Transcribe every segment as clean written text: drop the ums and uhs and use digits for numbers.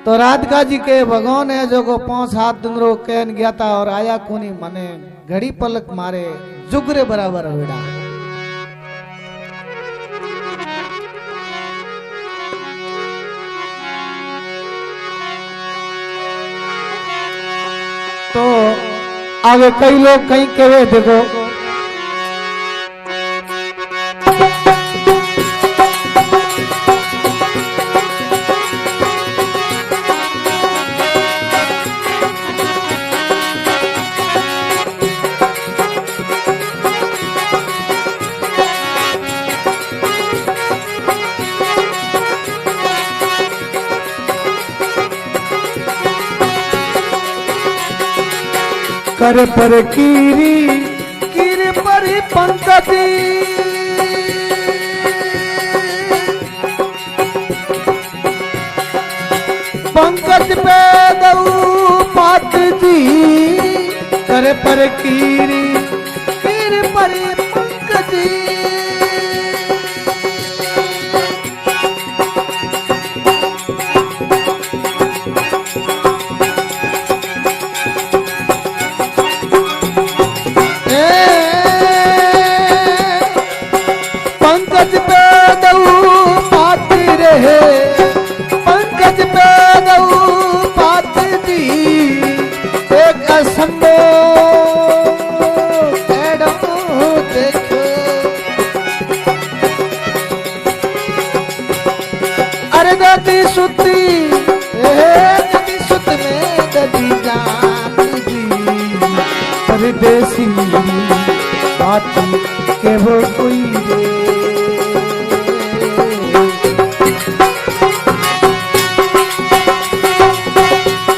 तो राधिका जी के भगवान है जो को 5-7 दिन रो कहन गया था और आया कोनी मने घड़ी पलक मारे जुगरे बराबर हुआ। तो आगे कई लोग कहीं कहे देखो कर पर कीरी कीर पर पंकती पंकज पे दऊ पात जी कर पर कीरी कीर पर पंकजी ददी सुत में ददी जात जी परदेसी बात के वो कोई रे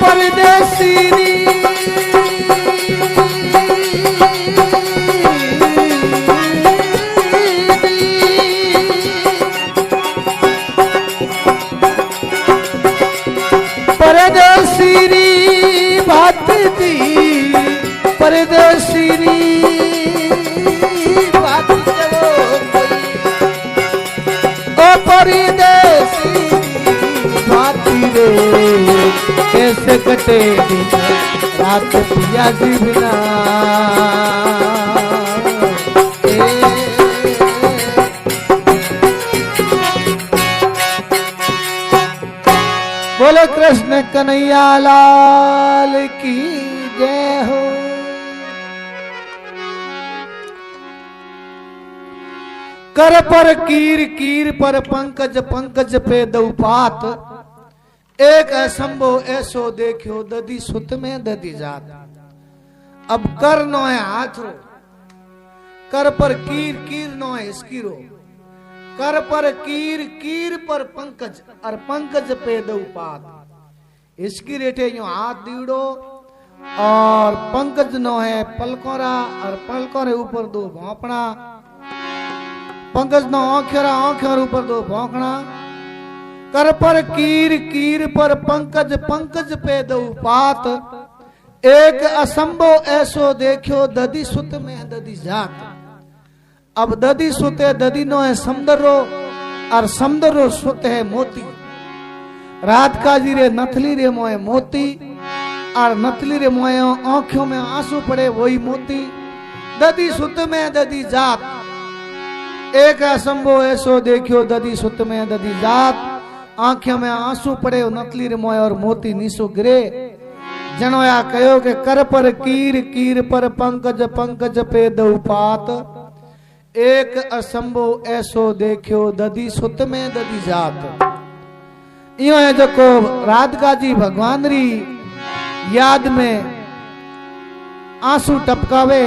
परदेसी परदेसी बात दी परदेसी बात ओ परदेसी बात रे कैसे कटे दिन रात पिया जी बिना बोलो कृष्ण कन्हैया लाल की जय हो। कर पर कीर कीर पर पंकज पंकज पे दौपात एक असंभव ऐसो देखो ददी सुत में ददी जात। अब कर नो है हाथ रो कर पर कीर कीर नो है इसकी रो कर पर कीर कीर पर पंकज और पंकज पे दौपात इसकी रेटे यूं हाथ दीड़ो और पंकज नो है पलकोरा और पलकोरे ऊपर दो भौंकना पंकज नो आंखेरा आंखेर ऊपर दो भौंकना कर पर कीर कीर पर पंकज पंकज पे दौपात एक असंभव ऐसो देखो ददी सुत में ददी जात। अब ददी सुते ददी नो है समदरो और समदरो सुते है मोती रात का जी रे नथली रे मोए मोती और नथली रे मोए आंखों में आंसू पड़े वही मोती ददी सुत में ददी जात एक असंभव ऐसो देखियो ददी सुत में ददी जात आंखों में आंसू पड़े नथली रे मोए और मोती नीसो गिरे जनोया कहो के कर पर कीर कीर पर पंकज पंकज पे दौपात एक असंभव ऐसो देखियो ददी सुत में ददी जात। यो है जो को राधिका जी भगवान री याद में आंसू टपकावे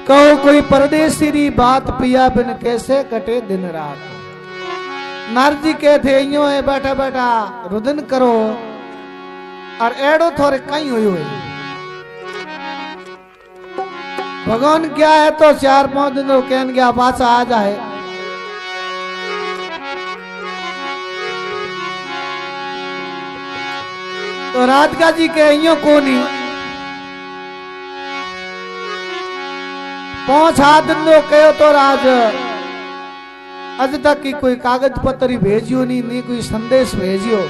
कहो कोई परदेसी री बात पिया बिन कैसे कटे दिन रात। नारजी कहते यो है बैठा बैठा रुदन करो और एड़ो थोड़े कहीं हुई हुई भगवान क्या है तो 4-5 दिन कहन गया पासा आ जाए तो राधिका जी के यो कोनी 5-7 दिन कहो तो राज अज तक की कोई कागज पत्र भेजियो नहीं कोई संदेश भेजियो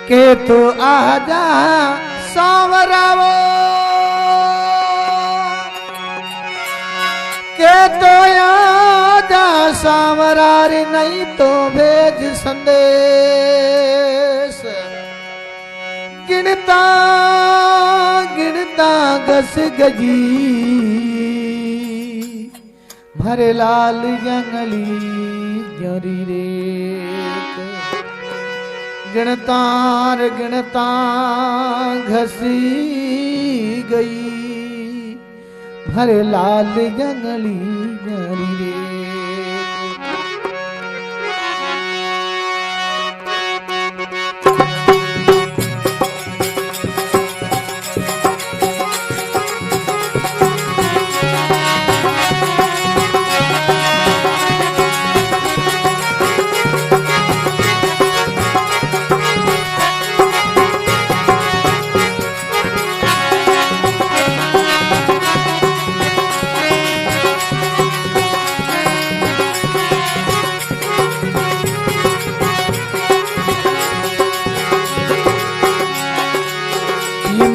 के तो आजा सांवरावो के तो आजा सांवरार नहीं तो भेज संदेश गिनता गिनता गस गजी भरे लाल जंगली जरी रे गिनतार गिनता घसी गई भरे लाल जंगली जरी रे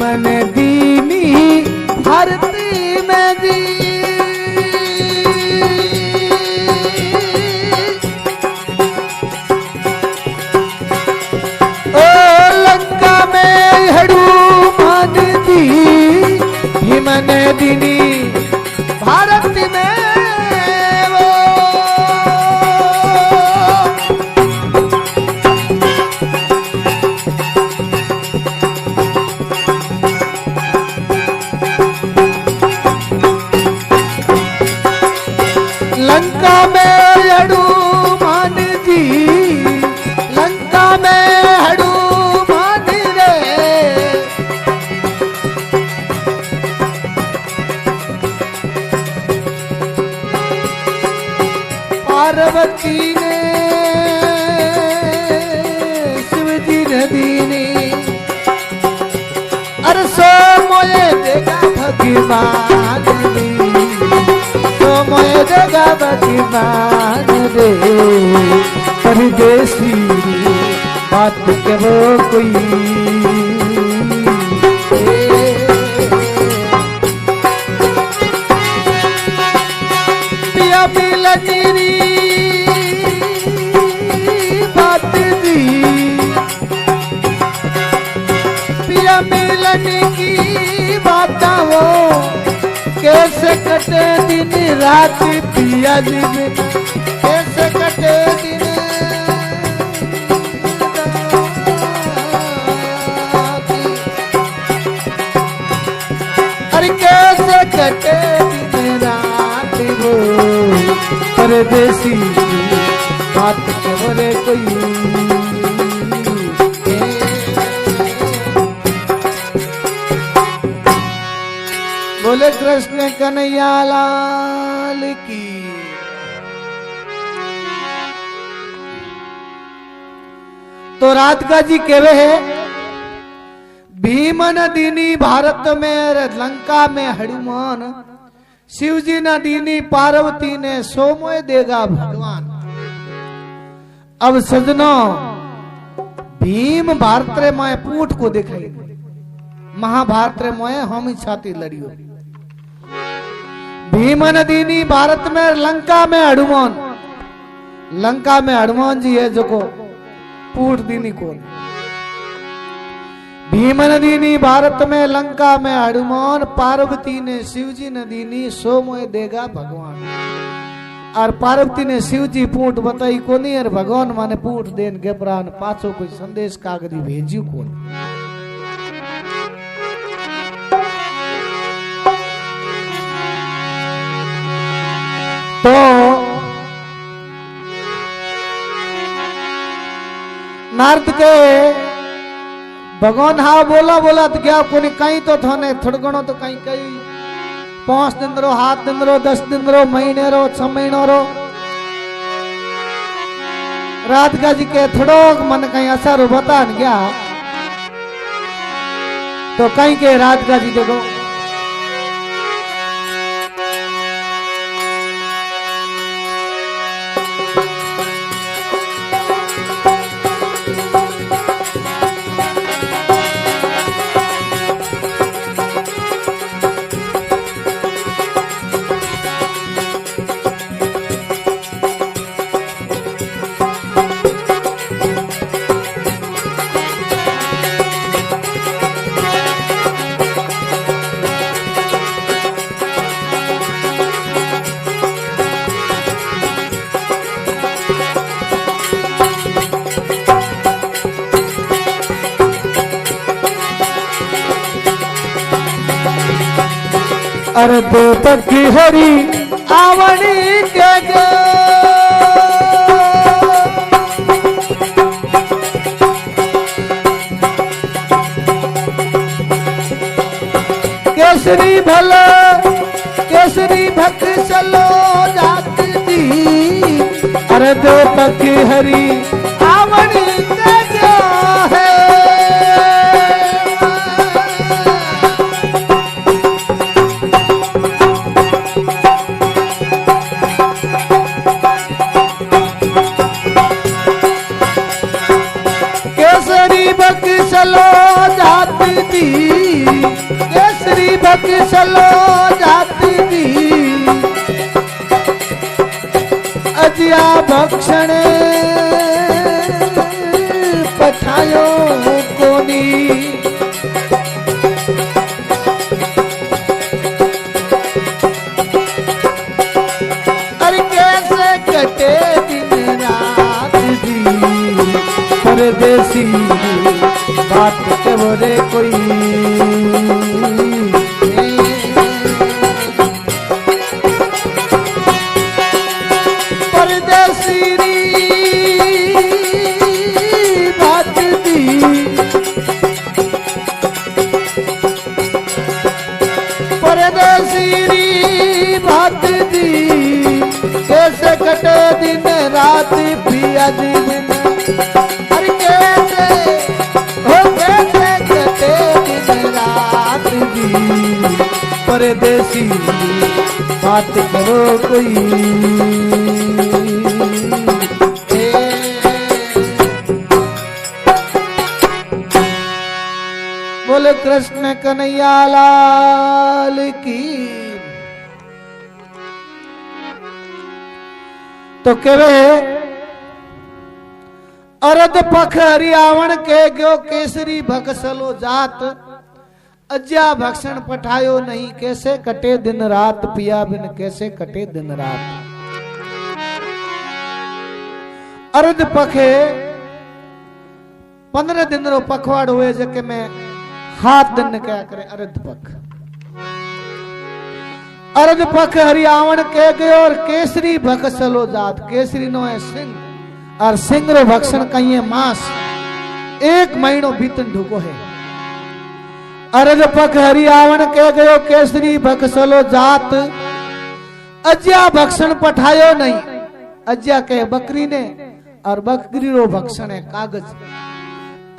मन दीनी धरती में दी ओ लंका में हनुमान दी मन दीनी भारत में वो लंका में हनुमान जी लंका में हनुमान रे पार्वती ने शिवजी ने दीनी अरे सो मोए देगा भगवान मोए जगा भगवान रे परदेसी बात के वो कोई पिया मिलनी बात दी पिया मिलने की बात वो कैसे कटे दिन रात पिया दिन कैसे कटे दिन अरे कैसे कटे दिन रात वो परदेसी बात के बोले कोई बोले कृष्ण कन्हैया लाल की। तो राधिका जी कहवे है भीम नदीनी भारत में लंका में हनुमान शिव जी नदीनी पार्वती ने सोमोय देगा भगवान। अब सजनों भीम भारत रे माए पूठ को दिखाई महाभारत रे मोए हम ही छाती लड़ियो भीम नदीनी भारत में लंका में हनुमान जी है जो को पूट दीनी को भीम नदीनी भारत में लंका में हनुमान पार्वती ने शिवजी नदीनी सोमोय देगा भगवान। और पार्वती ने शिवजी पूट बताई कोनी और भगवान माने पूट देन घबरान पाछो कोई संदेश कागजी भेजियो कोन। तो नारद के भगवान हाँ बोला तो क्या कोनी कहीं तो थाने थड़गणो तो कहीं 5 दिन रो 7 दिन रो 10 दिन रो महीने रो 6 महीनों रो राधिका जी के थोड़ो मन कहीं असर बता न गया तो कहीं के राधिका जी देखो अरे देवतक की हरी आवणी के गो केसरी भला केसरी भक्त चलो जाती दी अरे देवतक की हरी आवणी के गो है चलो जाती थी केसरी भक्त चलो जाती थी अजिया भक्षण पठायो कोनी अरे कैसे कटे दिन रात दी परदेसी बात के बोले कोई परदेसी बात दी परदेसी बात दी कैसे कटे दिन रात पिया दिन अरे कैसे परदेसी बात करो कोई बोले कृष्ण कन्हैया लाल की। तो केवे अरद पख हरियावण के गयो केसरी भगसलो जात अज्या भक्षण पठायो नहीं कैसे कटे दिन रात पिया बिन कैसे कटे दिन रात अरद पखे 15 दिन रो पखवाड़ हुए जके में हाथ दिन क्या करे अरद पख हरियावण के गयो और केसरी भगसलो जात केसरी नो है सिंह और सिंह रो भक्षण कहिए मांस 1 महीनो बीतन ढुको है अरद पख हरियावण के गयो केसरी भगसलो जात अज्या भक्षण पठायो नहीं अज्या के बकरी ने और बकरी रो भक्षण है कागज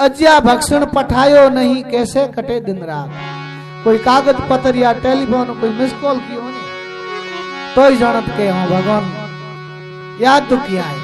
अज्या भक्षण पठायो नहीं कैसे कटे दिन रात कोई कागज पत्र या टेलीफोन कोई मिस कॉल की हो नहीं तो ही जानत के हो भगवान याद तो किया है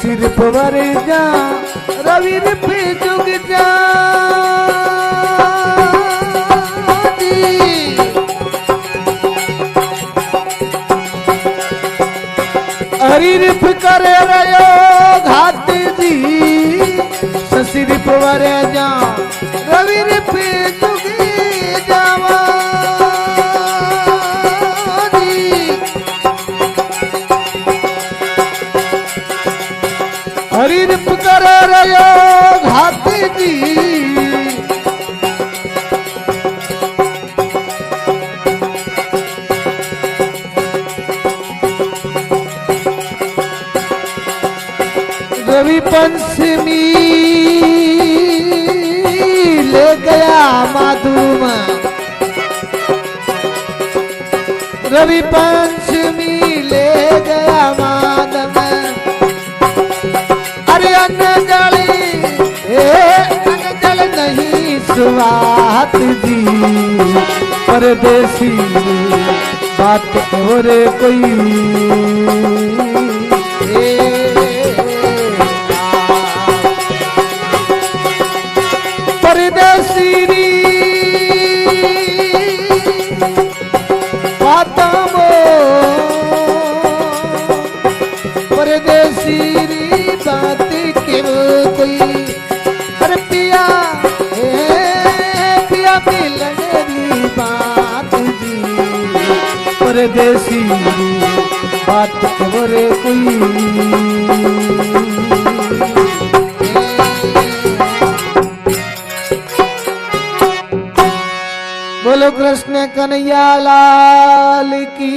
सिर पर जा रवि पे जुग जा हरि रिप करे रयो घाट जी सिर पर जा रवि पे जुग जावा हरि रिप करे रयो घाट जी रवि पंचमी ले गया माधुम, रवि पंचमी ले गया माधव। अरे अन्न जल नहीं सुहात जी, परदेसी बात और कोई। परदेसी बात परदेसी बात क्यों कोई। अरे पिया पिया मिलने बात जी, परदेसी बात क्यों रे कोई। बोलो कृष्ण कन्हैया लाल की,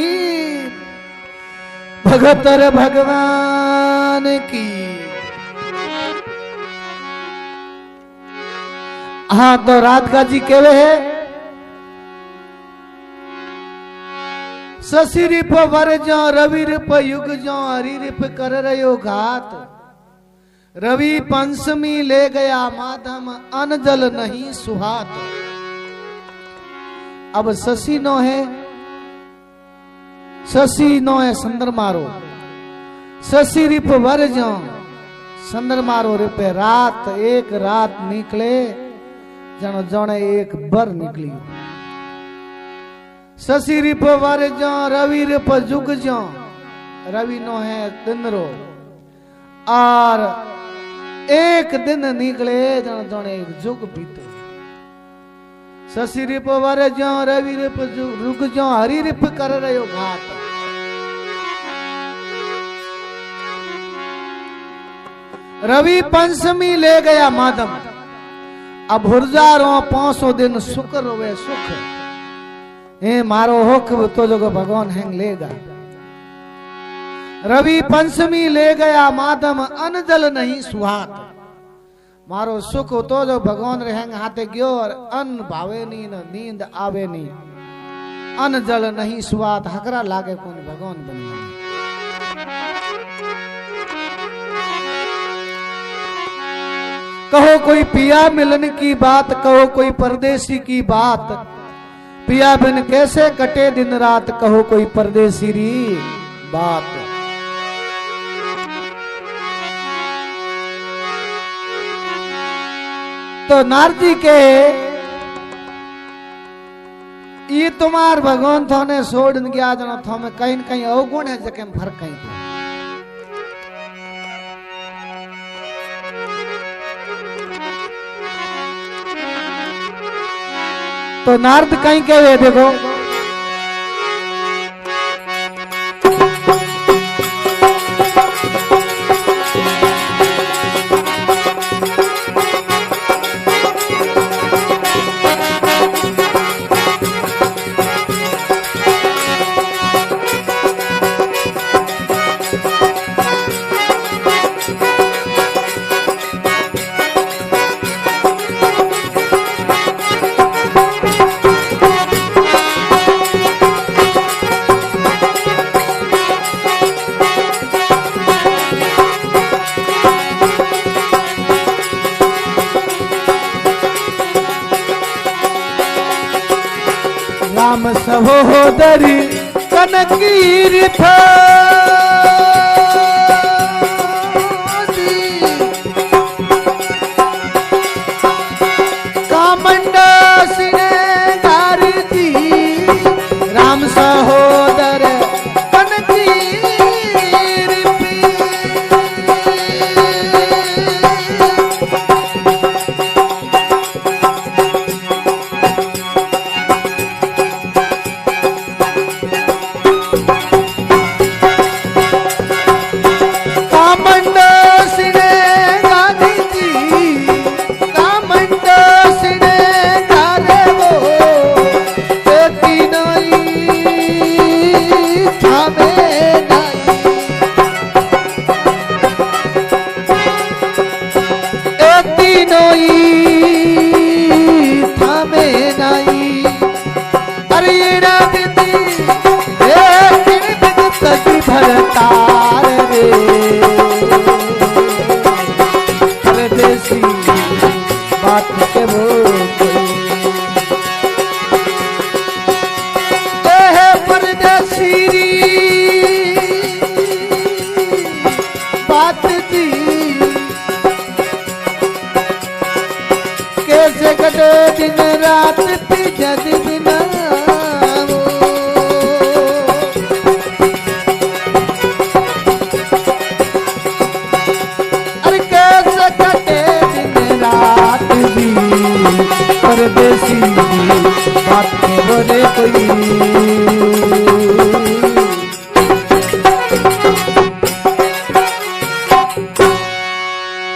भगतर भगवान की। हाँ तो राधिका जी केवे है, शशि रिप वर जो रवि रिप युग जो हरि रिप कर रयो घात। रवि पंचमी ले गया माधम, अनजल नहीं सुहात। अब शशि नो है, शशि नो है संदर मारो, शशि रिप वर जो संदर मारो रिप। रात एक रात निकले जनो जने एक बर निकली। शशि रिप वर जो रवि रिप जुग जो, रवि नो है दिन रो, और एक दिन निकले जनो जने एक जुग बीते। शशि रिप वर जो रवि रिप जुग जो हरि रिप कर रयो घात। रवि पंचमी ले गया माधव, अब हुरजारो 500 दिन शुक्र रोवे सुख। हे मारो होक तो जो भगवान हैंग लेगा। रवि पंचमी ले गया माधव, अनजल नहीं सुहात। मारो सुख तो जो भगवान रहेंगे हाथे गयो, और अन्न भावे नहीं न नींद आवे नहीं। अन्न जल नहीं सुहात, हकरा लागे कौन भगवान बने। कहो कोई पिया मिलन की बात, कहो कोई परदेसी की बात। पिया बिन कैसे कटे दिन रात, कहो कोई परदेसी री बात। तो नारदी के ये तुम्हार भगवान थाने छोड़ गया जना था में कहीं कहीं अवगुण है जके फर्क कहीं। तो नारद कहीं के वे देखो, राम सहोदरी कनकीर था कामंडा सिने गारी जी। राम सहोदर कनकीर ईड़ा दीदी कदी भरतार रे परदेसी बात के वो परदेसी बात दी कैसे कटे दिन रात जद बिना अरे कैसे कटे दिन रात भी परदेसी बात बोले कोई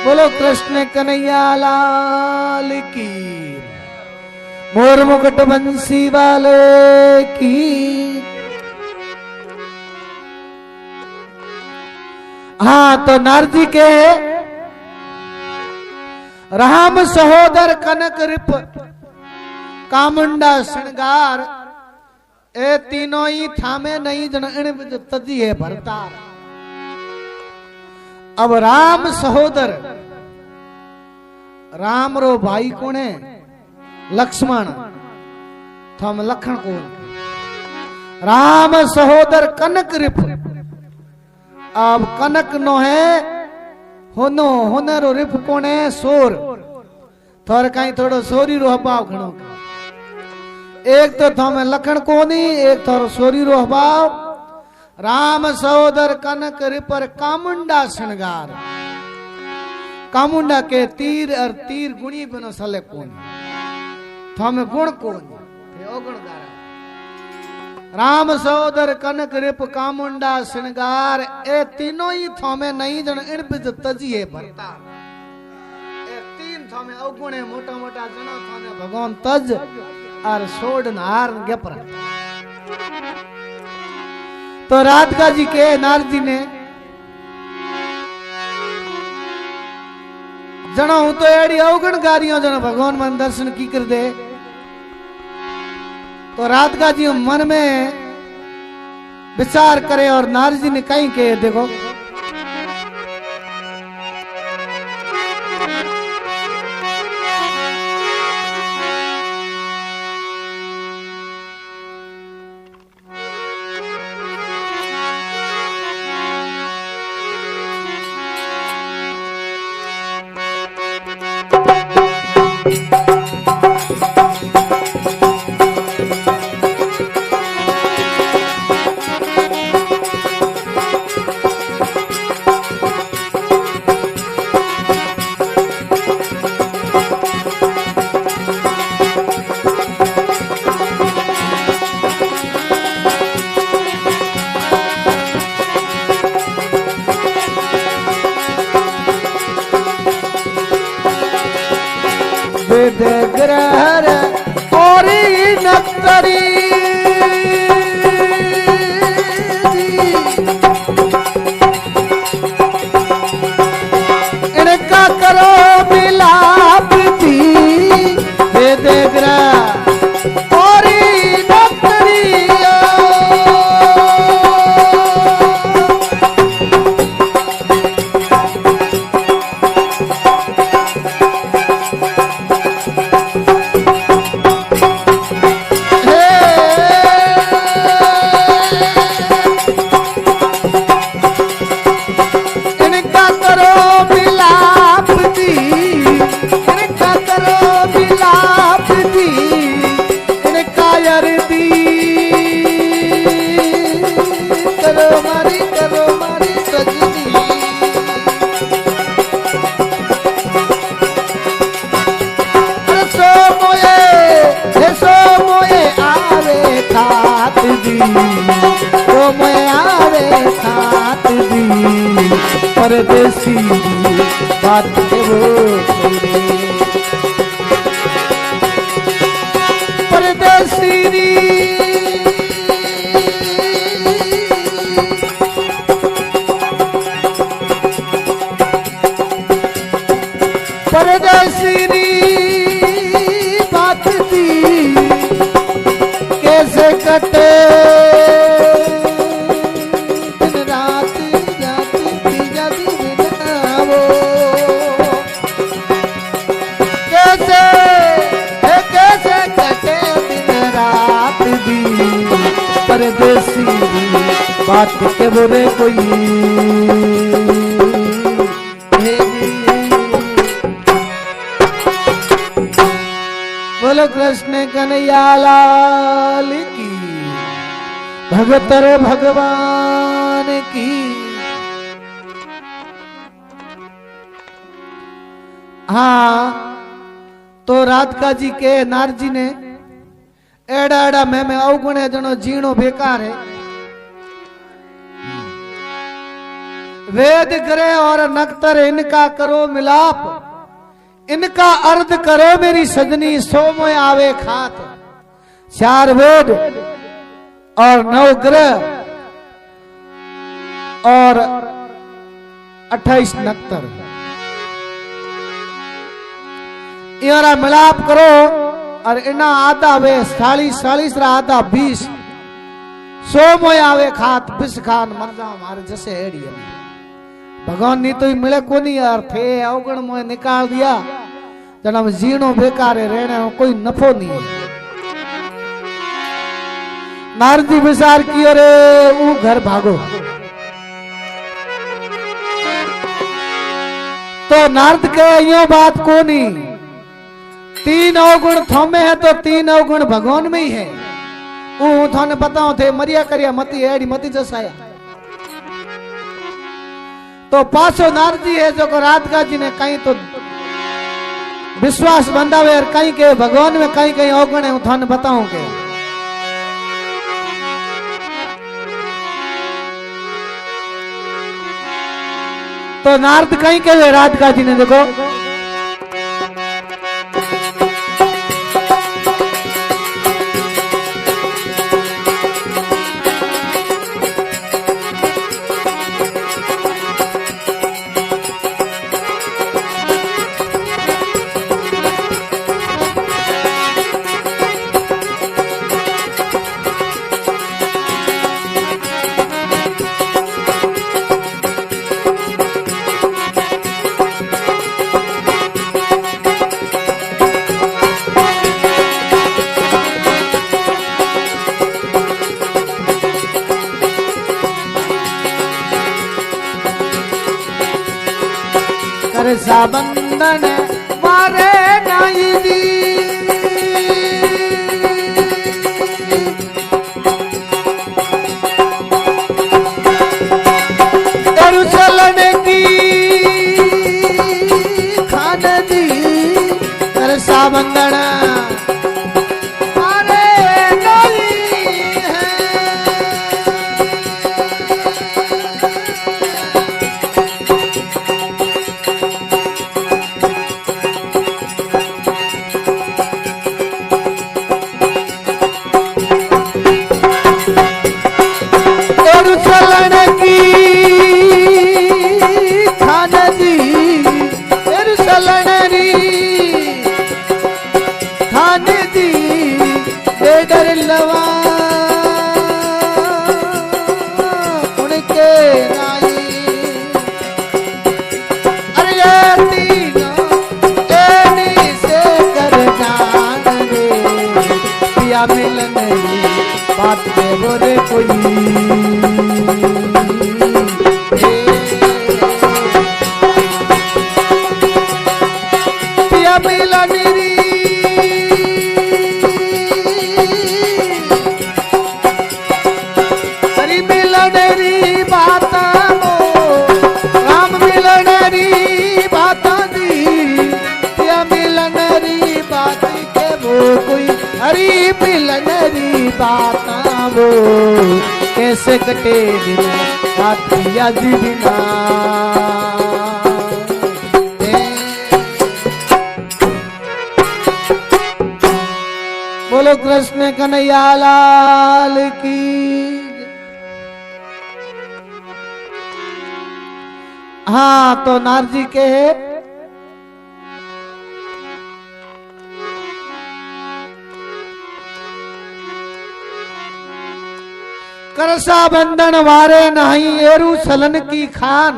बोलो कृष्ण कन्हैया लाल की मोर मुकुट बंसी वाले की हाँ तो नारदी के राम सहोदर कनक रिप कामुंडा श्रृंगार ए तीनों ही थामे नहीं जन इन तजी है भरतार। अब राम सहोदर राम रो भाई कौन है लक्ष्मण थम लखन को राम सहोदर कनक रिप अब कनक नो है होनो होनरो रिप कौन है सोर थोर कहीं थोड़ो सोरी रो हबाव घणो एक तो थम लखन कोनी एक थोरो सोरी रो हबाव राम सहोदर कनक रिपर कामुंडा श्रृंगार कामुंडा के तीर और तीर गुणी बनो सले कौन थम गुण कौन थे ओगुण गारा राम सहोदर कनक रिप कामुंडा श्रृंगार ए तीनों ही थोमे नहीं जन इन बिज तजिए भरता ए तीन थोमे ओगुणे मोटा मोटा जना थोने भगवान तज और सोड नार गपर तो राधिका जी के नारदी ने जना हूं तो एड़ी अवगण गारियों जना भगवान मन दर्शन की कर दे तो राधिका जी मन में विचार करे और नारदी ने कहीं के देखो ग्रहर और नक्तरी इनका करो मिलाप थी वेद ग्रह और नक्तरी परदेसी बात के वो परदेसी परदेसी बात थी कैसे बात के बोले कोई। बोलो कृष्ण कन्हैया लाल की, भगतर भगवान की। हाँ, तो राधिका जी के नारद जी ने एड़ा एड़ा में अवगुणे जनो जीणो बेकार है। वेद ग्रह और नक्तर इनका करो मिलाप, इनका अर्थ करो मेरी सजनी सोमोय आवे खात। 4 वेद और 9 ग्रह और 28 नक्तर, इरा मिलाप करो और इना आधा वे 40 आधा 20 सोमोय आवे खात। बिस खान मर जाओ मारे जैसे एड़ी है। भगवान नी तो मिले को नहीं यार, थे अवगण मोह निकाल दिया जना जीणो बेकार है, रहने में कोई नफो नहीं है। नारद जी विचार कियो रे वो घर भागो। तो नारद के यो बात को नहीं, 3 अवगुण थोमे है तो 3 अवगुण भगवान में ही है। वो थाने बताओ थे मरिया करिया मती एड़ी मती जसाया। तो पासो नारद जी है जो को राधिका जी ने कहीं तो विश्वास बंधावे और कहीं के भगवान में कहीं कहीं अवगुण है। थाने बताऊं के तो नारद कहीं के राधिका जी ने देखो करसा बंधन मारे नहीं दी। चलन की खान दी करसा बंधन मारे नहीं है। मिलन बात के बोले कोई। पिया मिलन हरि मिलन री बात राम मिलन री बात दी। पिया मिलन री बात के वो कोई हरी मिलन री बात वो कैसे कटे दिन रात याद बिना। बोलो कृष्ण कन्हैया लाल की। हाँ, तो नारद जी के करसा बंधन वारे नहीं एरू सलन की खान।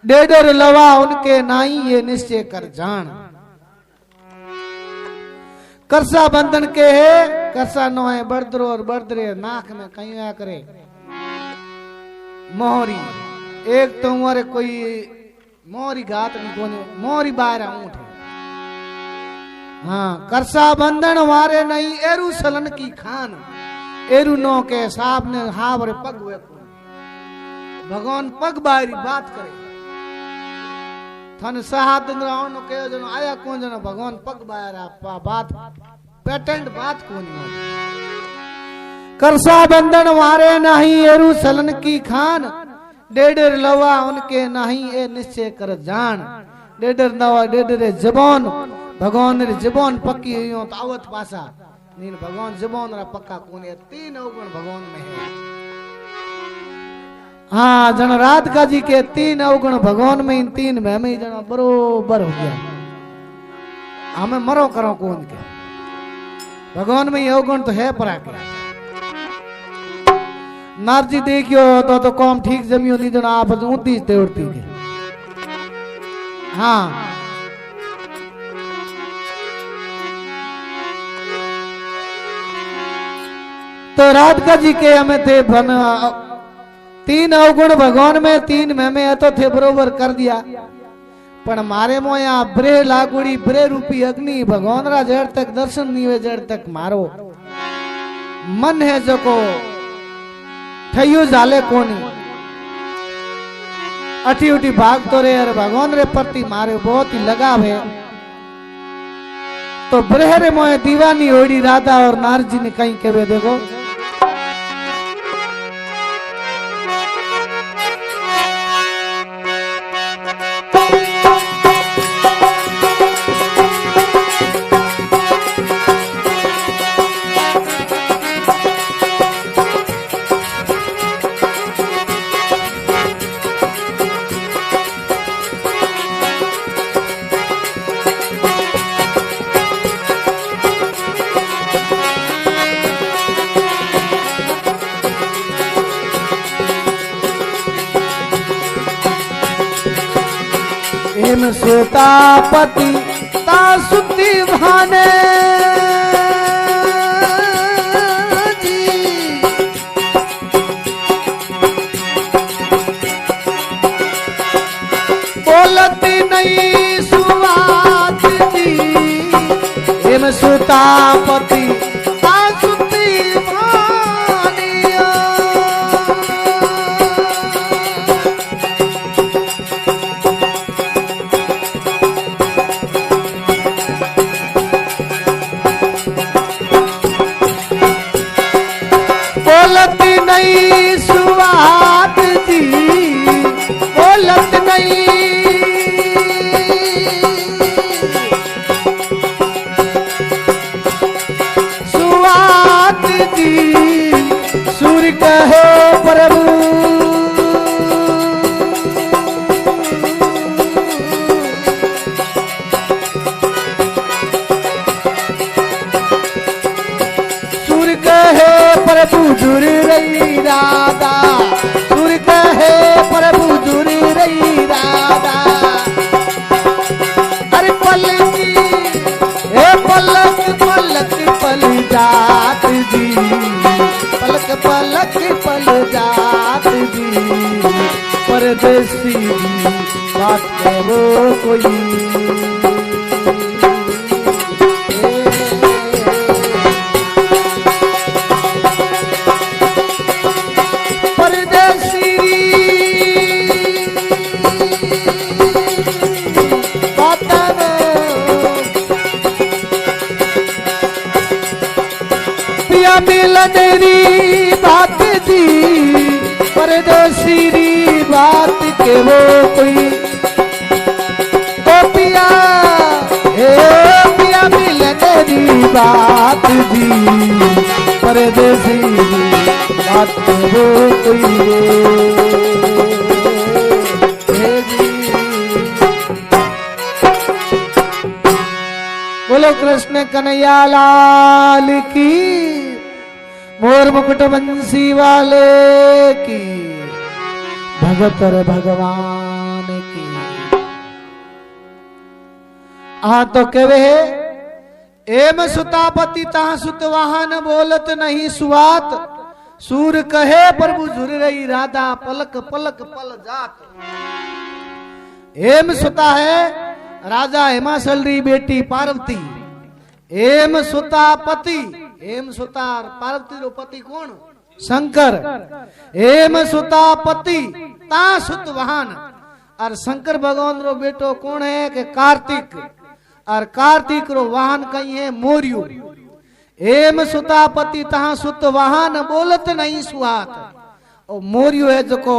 डेडर लवा उनके नाई ये निश्चय कर जान। करसा बंधन के है करसा नो है बर्दरो और बर्दरे नाक में कहीं आ करे। मोहरी एक तो उमरे कोई मोहरी घात नहीं कोने मोहरी बाहर ऊँट है। हाँ करसा बंधन वारे नहीं एरू सलन की खान एरू नो के साहब ने हावरे पग हुए भगवान पग बाहरी बात करे थन सहात रावण नो कहो जनो आया कौन जनो भगवान पग बाहर बात पेटेंट बात कौन करसा बंधन वारे नहीं एरू सलन की खान डेडर लवा उनके नहीं ए निश्चय कर जान डेडर नवा डेडरे जबान भगवान ने जबान पक्की हुई तो आवत पासा नीन भगवान जबान रा पक्का कोने तीन अवगुण भगवान में है। हाँ जन राधिका जी के तीन अवगुण भगवान में इन तीन में जन बरोबर हो गया हमें मरो करो कौन के भगवान में ये अवगुण तो है परा के नारजी देखियो तो कौम ठीक जमी होती जन आप ऊँती उड़ती के। हाँ तो राधिका जी के हमें थे तीन अवगुण भगवान में तीन में तो थे बरोबर कर दिया पर मारे मोया ब्रे लागुड़ी ब्रे रूपी अग्नि भगवान रा जड़ तक दर्शन नहीं हुए जड़ तक मारो मन है जो को ठयो जाले कोनी अठी उठी भाग तो रे और भगवान रे प्रति मारे बहुत ही लगाव है तो ब्रहरे मोए दीवानी ओड़ी राधा और नारजी ने कहीं के देखो सीतापति तासुती भाने बोलती नहीं सुवात जी हेम सीतापति तासुती भानिया बोलती नहीं सुवात जी बोलत नहीं सुवात जी सूर्य कहे प्रभु सूर्य कहे प्रभु जुड़ रही राधा सुर कहे प्रभु जुड़ रही राधा अरे पलकी हे पलक पलक पल जात जी पलक पलक पल जात जी परदेसी बात करो कोई मिलनेरी बात दी परदेसी बात के वो कोई ओ पिया हे पिया मिलनेरी बात दी परदेसी बात के वो कोई बोलो कृष्ण कन्हैया लाल की मोर मुकुट बंसी वाले की भगत भगवान की। तो कहे एम सुतापति ता सुत वाहन बोलत नहीं सुवात सूर कहे प्रभु झुर रही राधा पलक पलक पल जात। हेम सुता है राजा हिमाचल री बेटी पार्वती। हेम सुता पति, हेम सुता पार्वती रो पति कौन? शंकर। हेम सुता पति ता सुत वाहन। और शंकर भगवान रो बेटो कौन है कि कार्तिक। और कार्तिक रो वाहन कहीं है मोरियो। हेम सुता पति तहा सुत वाहन बोलत नहीं सुहात। और मोरियो है जो को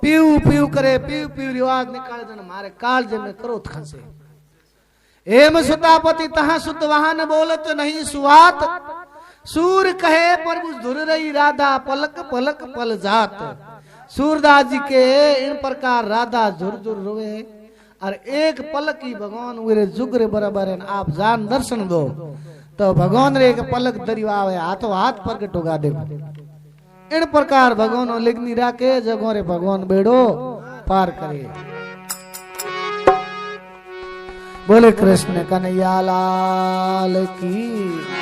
पीऊ पीऊ करे, पीऊ पीऊ रिवाज निकाले जन मारे कालजे में क्रोध खसे। हेम सुता पति तहा सुत वाहन बोलत नहीं सुहात। सूर कहे प्रभु धुर रही राधा पलक पलक पल जात। सूरदास जी के इन प्रकार राधा झुर झुर रोवे और एक पलक ही भगवान उरे जुगरे बराबर है। आप जान दर्शन दो तो भगवान रे एक पलक दरिवावे हाथों हाथ प्रकट होगा देखो। इन प्रकार भगवान लिखनी राखे जगो रे भगवान बेड़ो पार करे। बोले कृष्ण कन्हैया लाल की।